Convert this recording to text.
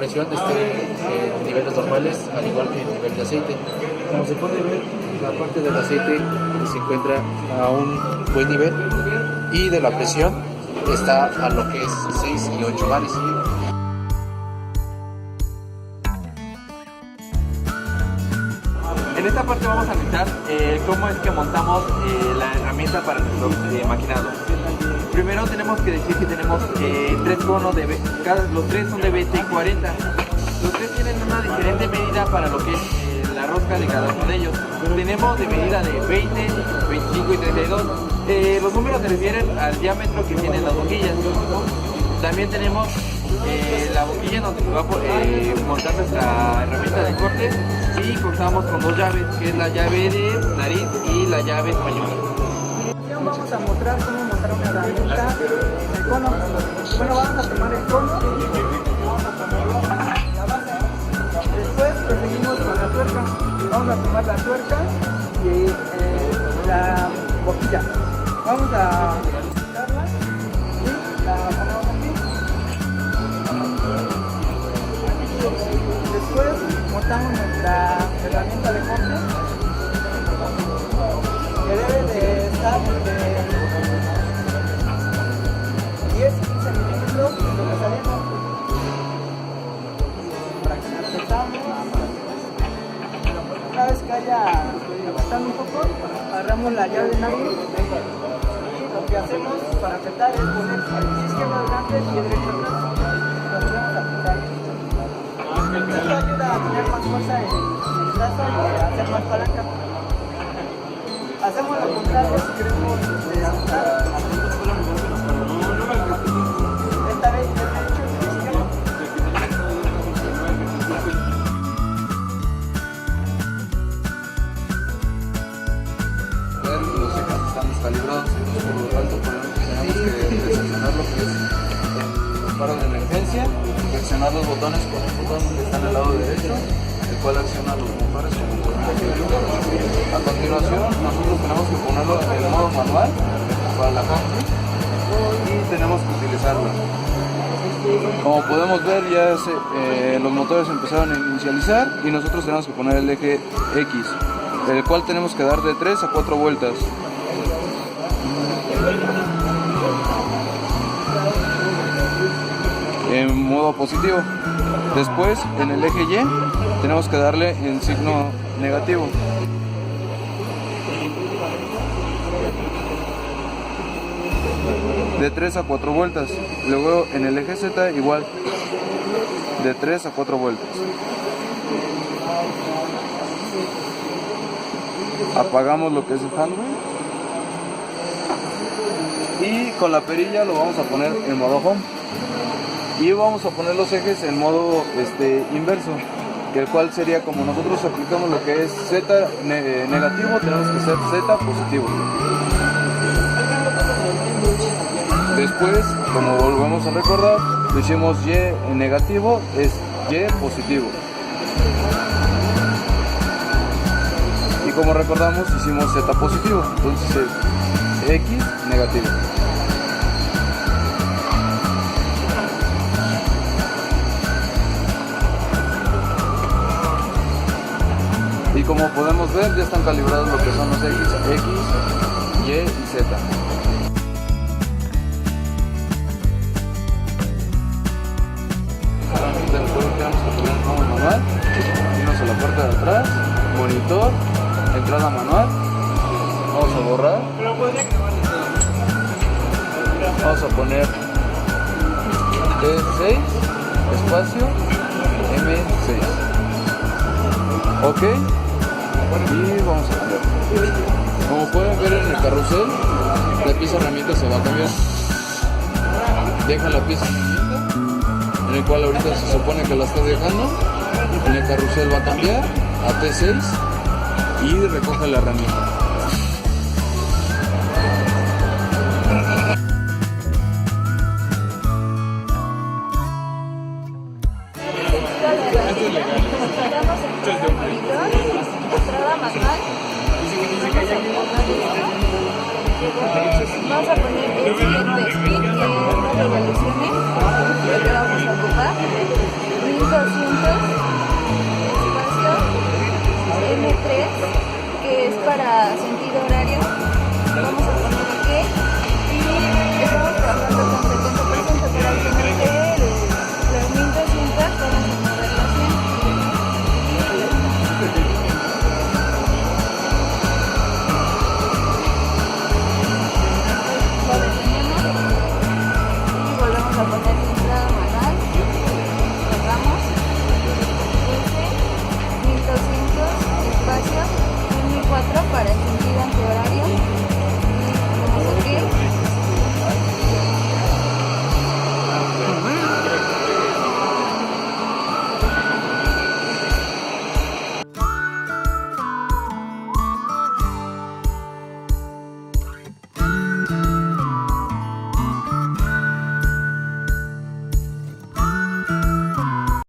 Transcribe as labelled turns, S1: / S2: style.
S1: presión esté en niveles normales, al igual que el nivel de aceite. Como se puede ver, la parte del aceite se encuentra a un buen nivel y de la presión está a lo que es 6 y 8 bares.
S2: En esta parte vamos a analizar cómo es que montamos la herramienta para nuestro maquinado. Primero tenemos que decir que tenemos tres conos, los tres son de 20 y 40. Los tres tienen una diferente medida para lo que es la rosca de cada uno de ellos. Tenemos de medida de 20, 25 y 32. Los números se refieren al diámetro que tienen las boquillas. También tenemos la boquilla donde se va a montar nuestra herramienta de corte, y contamos con dos llaves, que es la llave de nariz y la llave española.
S3: Vamos a mostrar cómo montar una herramienta en el cono. Bueno, vamos a tomar el cono, vamos a ponerlo en la base. Después proseguimos con la tuerca. Vamos a tomar la tuerca y la boquilla. Vamos a quitarla y la ponemos aquí. Después montamos nuestra herramienta de corte, que debe de estar de 10 y 15 milímetros de lo que salimos, para que nos apretamos. Una vez que haya apretado un poco, agarramos la llave de nariz y lo que hacemos para apretar es poner el pie izquierdo adelante y el derecho atrás. Lo volvemos a apretar. Esto ayuda a tener más fuerza en el brazo y a hacer más palanca. Hacemos lo contrario si queremos ajustar. Esta vez el derecho y el izquierdo.
S1: Los ejes están descalibrados, por lo tanto tenemos que seleccionar lo que es el faro de emergencia, seleccionar los botones con un botón que está en el lado derecho, el cual acciona los motores con un botón. A continuación, nosotros tenemos que ponerlo en modo manual para la country y tenemos que utilizarlo. Como podemos ver, ya los motores empezaron a inicializar y nosotros tenemos que poner el eje X, el cual tenemos que dar de 3 a 4 vueltas. En modo positivo. Después, en el eje Y, tenemos que darle en signo negativo. De 3 a 4 vueltas. Luego, en el eje Z, igual. De 3 a 4 vueltas. Apagamos lo que es el handbrake. Y con la perilla lo vamos a poner en modo home. Y vamos a poner los ejes en modo inverso, que el cual sería como nosotros aplicamos lo que es Z negativo, tenemos que ser Z positivo. Después, como volvemos a recordar, lo hicimos Y negativo, es Y positivo. Y como recordamos, hicimos Z positivo, entonces es X negativo. Y como podemos ver, ya están calibrados lo que son los X, Y y Z. Después tenemos que poner el modo manual, irnos a la parte de atrás, monitor, entrada manual, vamos a borrar, vamos a poner T6, espacio, M6, ok, y vamos a cambiar. Como pueden ver en el carrusel, la pieza herramienta se va a cambiar, deja la pieza herramienta, en el cual ahorita se supone que la está dejando, en el carrusel va a cambiar a T6 y recoge la herramienta.
S4: Vamos a poner el siguiente spin que no revolucione, lo que vamos a ocupar. para